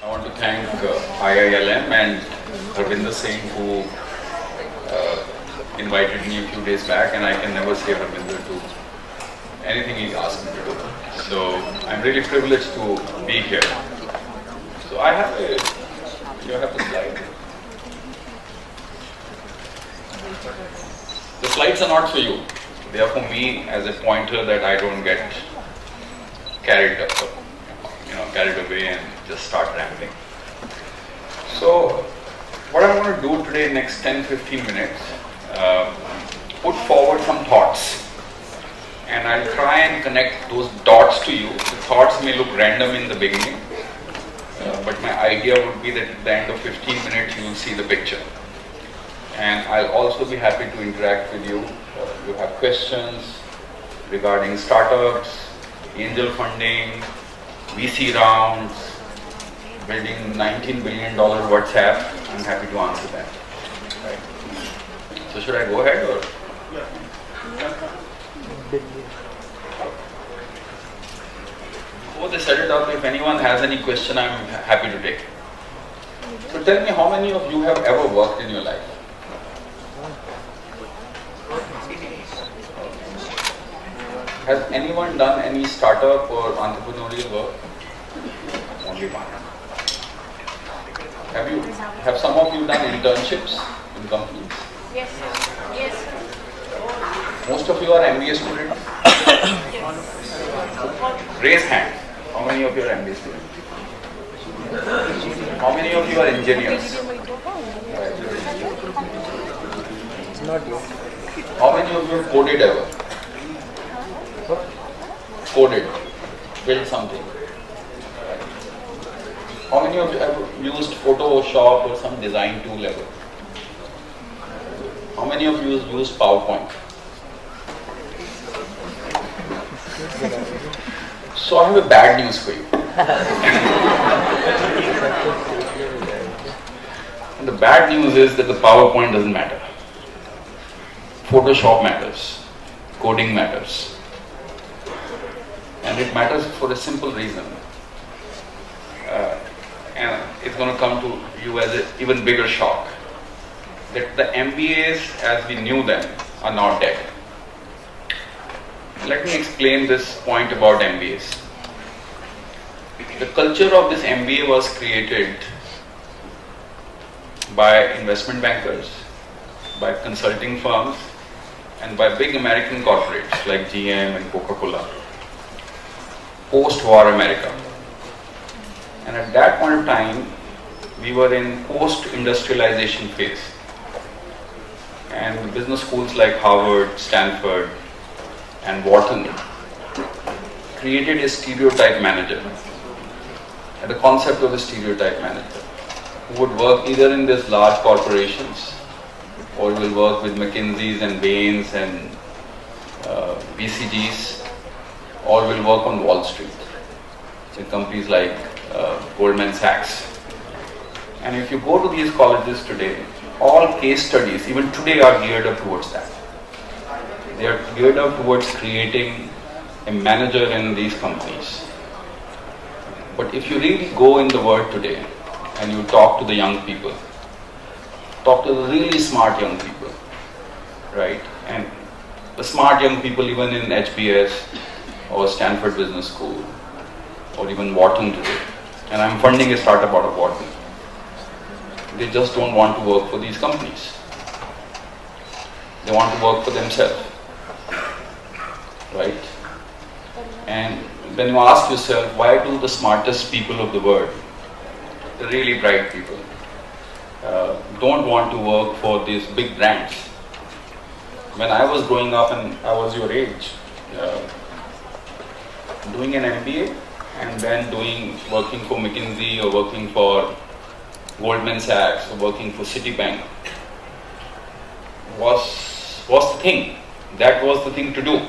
I want to thank IILM and Harvinder Singh who invited me a few days back, and I can never say Harvinder to anything he asked me to do. So I'm really privileged to be here. So I have you have the slide. The slides are not for you. They are for me as a pointer that I don't get carried away and just start rambling. So what I'm going to do today, next 10-15 minutes, put forward some thoughts, and I'll try and connect those dots to you. The thoughts may look random in the beginning, but my idea would be that at the end of 15 minutes you will see the picture. And I'll also be happy to interact with you. You have questions regarding startups, angel funding, VC rounds, building $19 billion WhatsApp. I'm happy to answer that. Right. So should I go ahead or? Before they set it up, if anyone has any question, I'm happy to take. So tell me, how many of you have ever worked in your life? Has anyone done any startup or entrepreneurial work? Only one. Have some of you done internships in companies? Yes, sir. Yes, sir. Most of you are MBA students? Raise hand. How many of you are MBA students? How many of you are engineers? Not yet. How many of you have coded ever? Coded, built something. How many of you have used Photoshop or some design tool ever? How many of you have used PowerPoint? So I have a bad news for you. And the bad news is that the PowerPoint doesn't matter. Photoshop matters. Coding matters. And it matters for a simple reason. And it's going to come to you as an even bigger shock. That the MBAs as we knew them are not dead. Let me explain this point about MBAs. The culture of this MBA was created by investment bankers, by consulting firms, and by big American corporates like GM and Coca-Cola. Post-war America. And at that point of time, we were in post-industrialization phase. And business schools like Harvard, Stanford, and Wharton created a stereotype manager. And the concept of a stereotype manager who would work either in these large corporations or will work with McKinsey's and Bain's and BCG's, or will work on Wall Street with companies like Goldman Sachs. And if you go to these colleges today, all case studies, even today, are geared up towards that. They are geared up towards creating a manager in these companies. But if you really go in the world today and you talk to the young people, talk to the really smart young people, right? And the smart young people even in HBS or Stanford Business School or even Wharton today, and I'm funding a startup out of Wharton, they just don't want to work for these companies. They want to work for themselves, right? And when you ask yourself, why do the smartest people of the world, the really bright people, don't want to work for these big brands? When I was growing up and I was your age, doing an MBA and then working for McKinsey or working for Goldman Sachs or working for Citibank was the thing. That was the thing to do.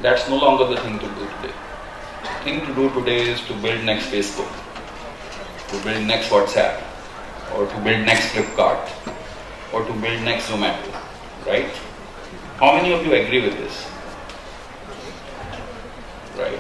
That's no longer the thing to do today. The thing to do today is to build next Facebook, to build next WhatsApp, or to build next Flipkart, or to build next Zomato, right? How many of you agree with this? Right?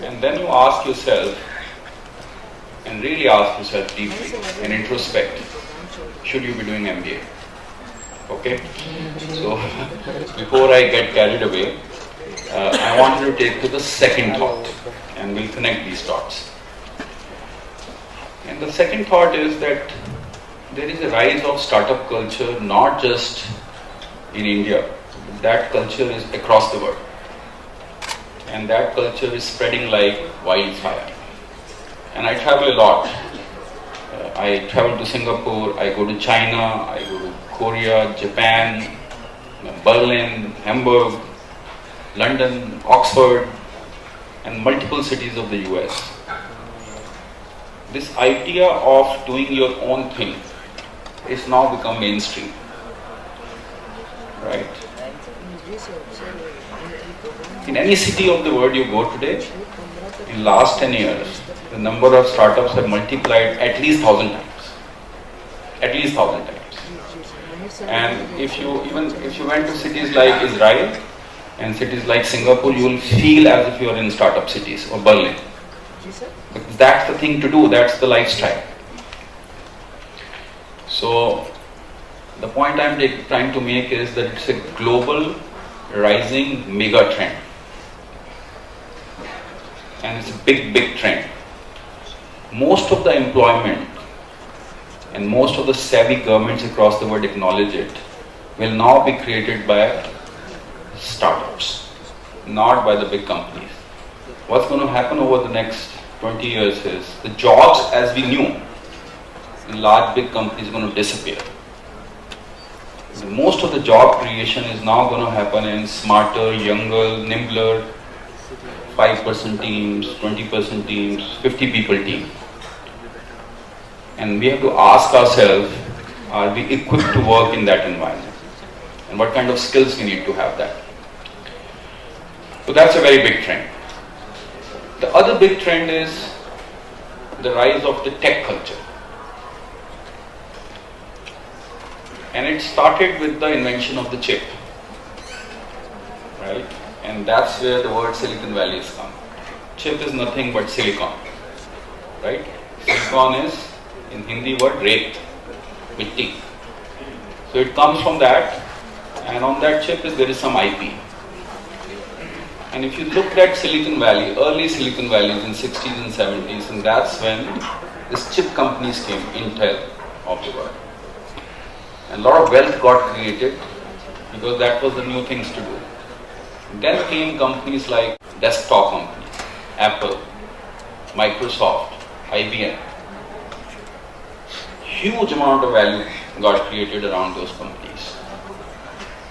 And then you ask yourself, and really ask yourself deeply and introspect, should you be doing MBA? Okay? So, before I get carried away, I wanted to take to the second thought, and we'll connect these dots. And the second thought is that there is a rise of startup culture not just in India, that culture is across the world. And that culture is spreading like wildfire. And I travel a lot. I travel to Singapore, I go to China, I go to Korea, Japan, Berlin, Hamburg, London, Oxford, and multiple cities of the US. This idea of doing your own thing is now become mainstream. Right? In any city of the world you go today, in last 10 years, the number of startups have multiplied at least 1,000 times. At least 1,000 times. And if you went to cities like Israel and cities like Singapore, you will feel as if you are in startup cities, or Berlin. Because that's the thing to do, that's the lifestyle. So, the point I'm trying to make is that it's a global rising mega trend. And it's a big trend. Most of the employment and most of the savvy governments across the world acknowledge it, will now be created by startups, not by the big companies. What's going to happen over the next 20 years is the jobs as we knew in large big companies are going to disappear. Most of the job creation is now going to happen in smarter, younger, nimbler, 5% teams, 20% teams, 50 people teams. And we have to ask ourselves, are we equipped to work in that environment? And what kind of skills we need to have that? So that's a very big trend. The other big trend is the rise of the tech culture. And it started with the invention of the chip, right? And that's where the word Silicon Valley has come. Chip is nothing but silicon, right? Silicon is, in Hindi word, rate, mitti. So it comes from that, and on that chip there is some IP. And if you looked at Silicon Valley, early Silicon Valleys in 60s and 70s, and that's when these chip companies came, Intel of the world. And a lot of wealth got created because that was the new things to do. Then came companies like desktop companies, Apple, Microsoft, IBM. Huge amount of value got created around those companies.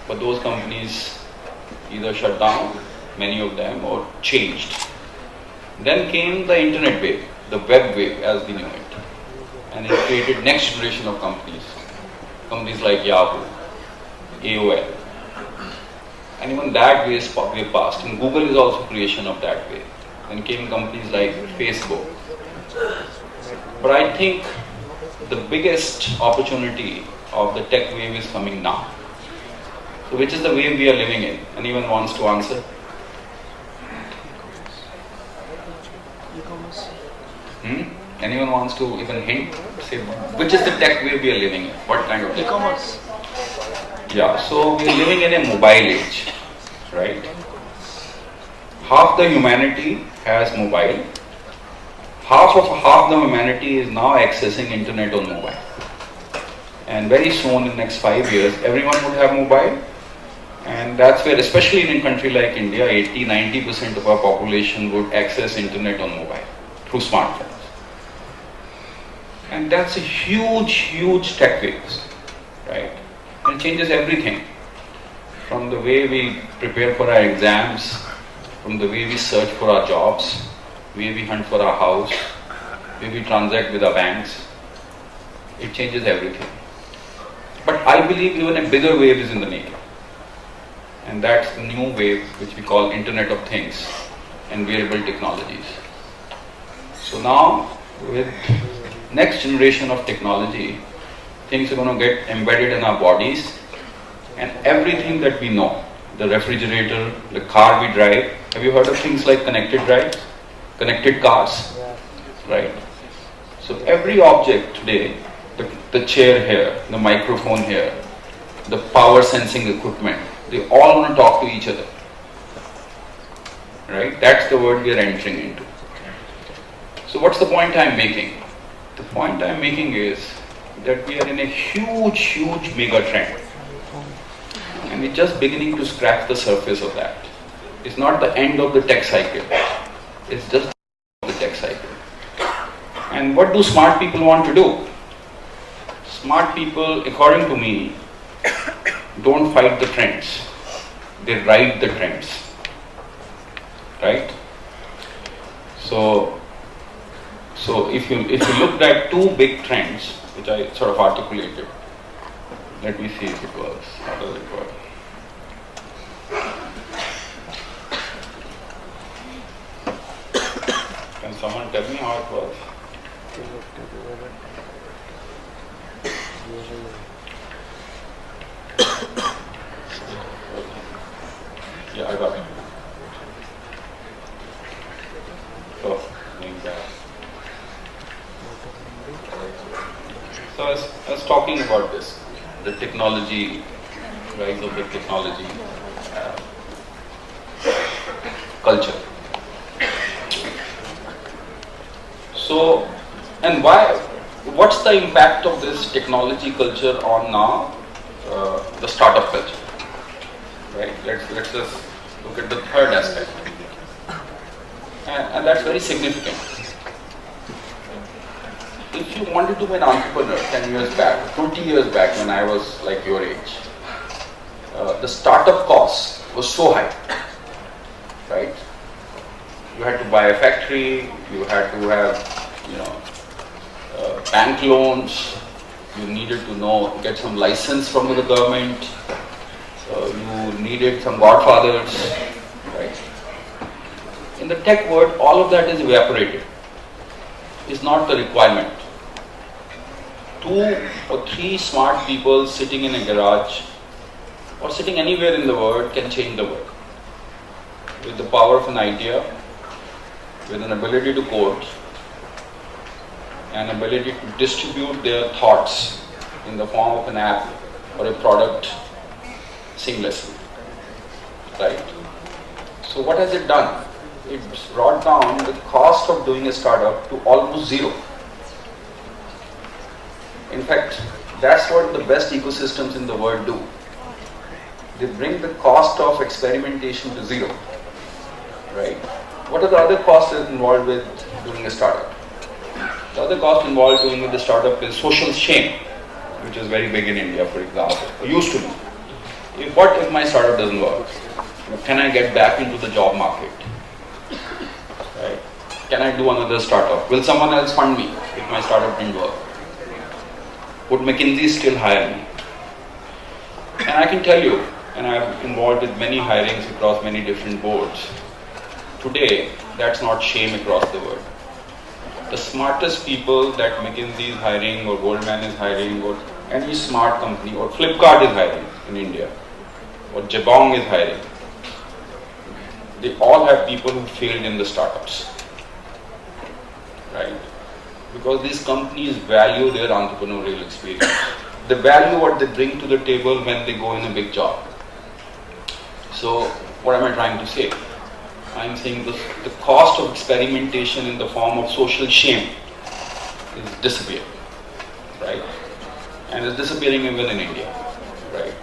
But those companies either shut down, many of them, or changed. Then came the internet wave, the web wave as we knew it. And it created next generation of companies. Companies like Yahoo, AOL. And even that way passed. And Google is also creation of that way. Then came companies like Facebook. But I think the biggest opportunity of the tech wave is coming now. So which is the wave we are living in? Anyone wants to answer? Anyone wants to even hint? Say, which is the tech wave we are living in? What kind of e-commerce? Yeah, so we are living in a mobile age, right? Half the humanity has mobile. Half the humanity is now accessing internet on mobile. And very soon, in the next 5 years, everyone would have mobile. And that's where, especially in a country like India, 80-90% of our population would access internet on mobile through smartphones. And that's a huge tech wave, right? It changes everything. From the way we prepare for our exams, from the way we search for our jobs, the way we hunt for our house, the way we transact with our banks. It changes everything. But I believe even a bigger wave is in the making. And that's the new wave which we call Internet of Things and wearable technologies. So now, with next generation of technology, things are going to get embedded in our bodies, and everything that we know, the refrigerator, the car we drive. Have you heard of things like connected drives? Connected cars, right? So every object today, the chair here, the microphone here, the power sensing equipment, they all want to talk to each other. Right? That's the world we are entering into. So what's the point I'm making? The point I'm making is that we are in a huge mega trend. And we're just beginning to scratch the surface of that. It's not the end of the tech cycle. It's just the tech cycle. And what do smart people want to do? Smart people, according to me, don't fight the trends. They ride the trends. Right? So if you look at two big trends, which I sort of articulated, let me see if it works. How does it work? Can someone tell me how it works? Yeah, I got it. So, So I was talking about this, the technology, rise of the technology culture. So, and what's the impact of this technology culture on now the startup culture? Right? Let's just look at the third aspect. And that's very significant. If you wanted to be an entrepreneur 10 years back, 20 years back when I was like your age, the startup cost was so high, right? You had to buy a factory, you had to have, bank loans, you needed to get some license from the government, you needed some godfathers, right? In the tech world, all of that is evaporated. It's not the requirement. 2 or 3 smart people sitting in a garage or sitting anywhere in the world can change the world. With the power of an idea, with an ability to code, an ability to distribute their thoughts in the form of an app or a product seamlessly. Right? So what has it done? It's brought down the cost of doing a startup to almost zero. In fact, that's what the best ecosystems in the world do. They bring the cost of experimentation to zero. Right? What are the other costs involved with doing a startup? The other cost involved doing with the startup is social shame, which is very big in India, for example. It used to be. What if my startup doesn't work? Can I get back into the job market? Right? Can I do another startup? Will someone else fund me if my startup didn't work? Would McKinsey still hire me? And I can tell you, and I'm involved with many hirings across many different boards, today that's not shame across the world. The smartest people that McKinsey is hiring or Goldman is hiring or any smart company or Flipkart is hiring in India or Jabong is hiring, they all have people who failed in the startups. Right? Because these companies value their entrepreneurial experience. They value what they bring to the table when they go in a big job. So, what am I trying to say? I'm saying the cost of experimentation in the form of social shame is disappearing, right? And it's disappearing even in India, right?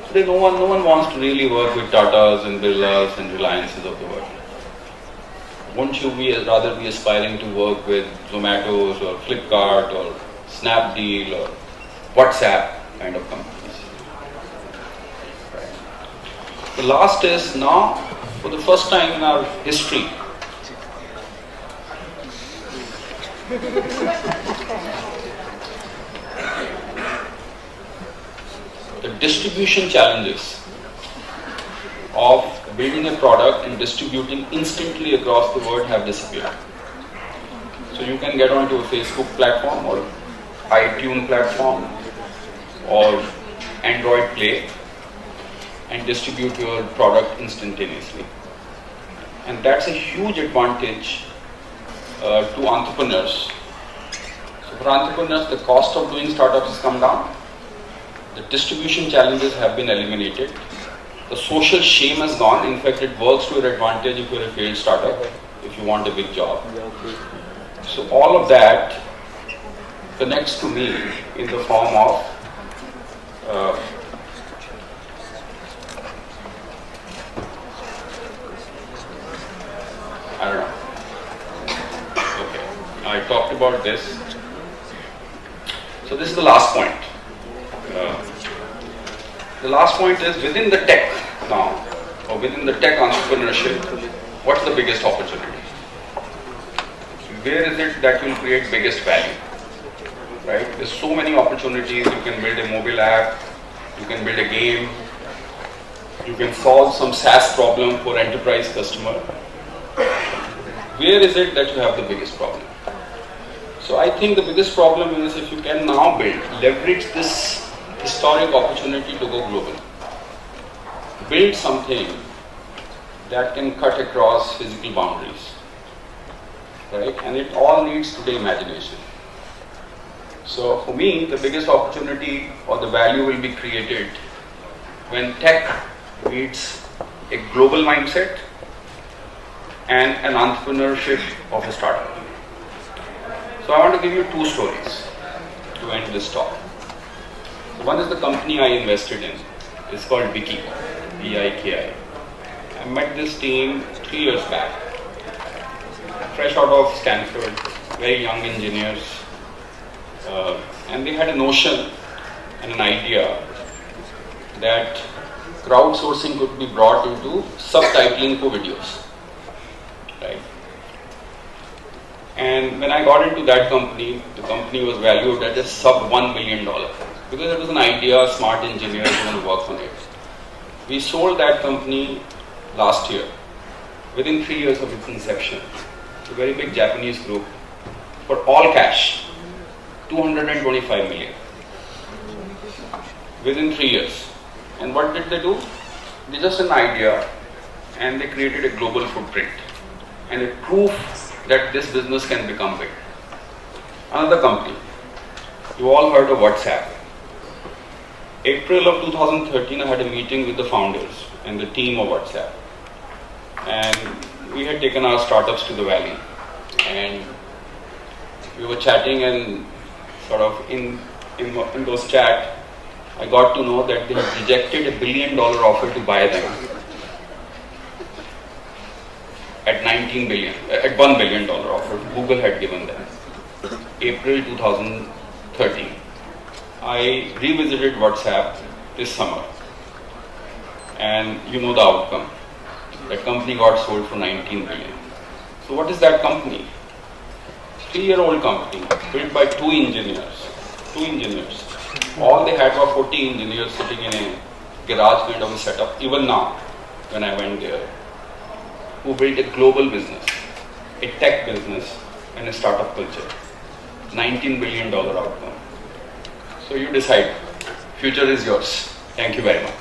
Today, no one wants to really work with Tatas and Birlas and Reliances of the world. Won't you rather be aspiring to work with Zomatos or Flipkart or Snapdeal or WhatsApp kind of companies? Right. The last is now, for the first time in our history, the distribution challenges of building a product and distributing instantly across the world have disappeared. So you can get onto a Facebook platform or iTunes platform or Android Play and distribute your product instantaneously. And that's a huge advantage to entrepreneurs For entrepreneurs, the cost of doing startups has come down. The distribution challenges have been eliminated. The social shame has gone. In fact, it works to your advantage if you're a failed startup, if you want a big job. So all of that connects to me in the form of I don't know. Okay, I talked about this. So this is the last point. The last point is within the tech now, or within the tech entrepreneurship, what's the biggest opportunity? Where is it that will create biggest value? Right? There's so many opportunities. You can build a mobile app, you can build a game, you can solve some SaaS problem for enterprise customer. Where is it that you have the biggest problem? So I think the biggest problem is if you can now leverage this historic opportunity to go global. Build something that can cut across physical boundaries. Right? And it all needs today imagination. So for me, the biggest opportunity or the value will be created when tech meets a global mindset and an entrepreneurship of a startup. So I want to give you two stories to end this talk. One is the company I invested in. It's called Viki, V-I-K-I. I met this team 3 years back. Fresh out of Stanford, very young engineers. And they had a notion and an idea that crowdsourcing could be brought into subtitling for videos. Right? And when I got into that company, the company was valued at just sub $1 million because it was an idea, smart engineers going to work on it. We sold that company last year, within 3 years of its inception, to a very big Japanese group for all cash, 225 million, within 3 years. And what did they do? They just an idea and they created a global footprint and a proof that this business can become big. Another company, you all heard of WhatsApp. April of 2013, I had a meeting with the founders and the team of WhatsApp. And we had taken our startups to the valley. And we were chatting and sort of in those chats, I got to know that they had rejected $1 billion offer to buy them at $1 billion offer Google had given them. April 2013. I revisited WhatsApp this summer, and you know the outcome. That company got sold for $19 billion. So what is that company? 3-year-old company built by two engineers. All they had were 40 engineers sitting in a garage kind of a setup, even now when I went there, who built a global business, a tech business and a startup culture. $19 billion outcome. So you decide. Future is yours. Thank you very much.